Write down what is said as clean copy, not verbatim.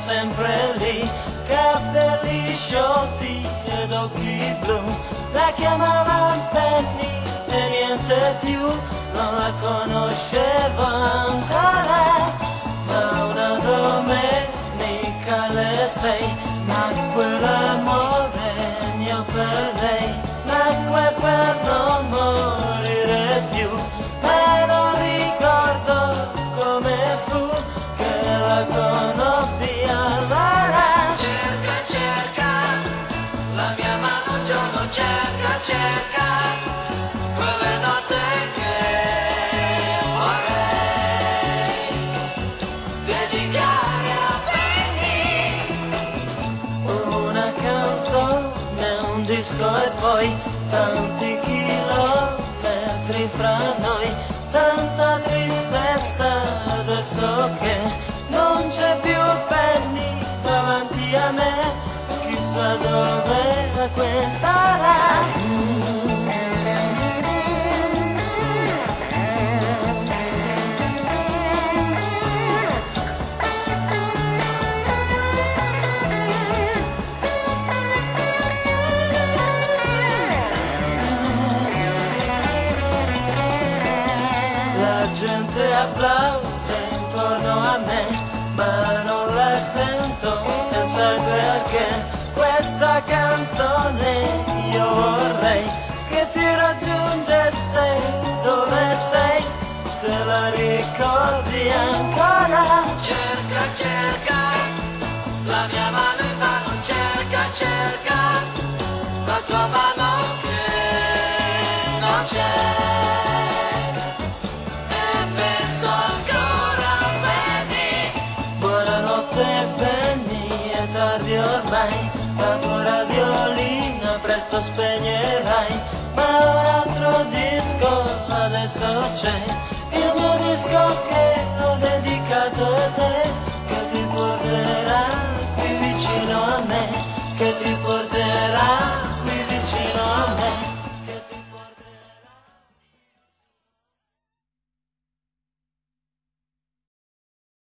sempre lì, capelli sciolti ed occhi blu. La chiamavano Penny e niente più, non la conoscevo ancora. Ma una domenica alle 6 nacque l'amore mio per lei, nacque per non morire più. E non ricordo come fu che la conobbi allora. Cerca, cerca, la mia mano un giorno cerca, cerca, quelle note che vorrei dedicare a Penny. Una canzone, un disco e poi tanti chilometri fra noi, tanta tristezza adesso che non c'è più Penny davanti a me. Chissà dove questa La gente applaude intorno a me, ma non la sento, e sai perché? Questa canzone io vorrei che ti raggiungesse dove sei, se la ricordi ancora. Cerca, cerca, la mia mano in vano cerca, cerca, la tua mano che non c'è. E penso ancora a Penny. Buonanotte Penny, è tardi ormai, la tua radiolina presto spegnerai, ma un altro disco adesso c'è, il mio disco che ho dedicato a te.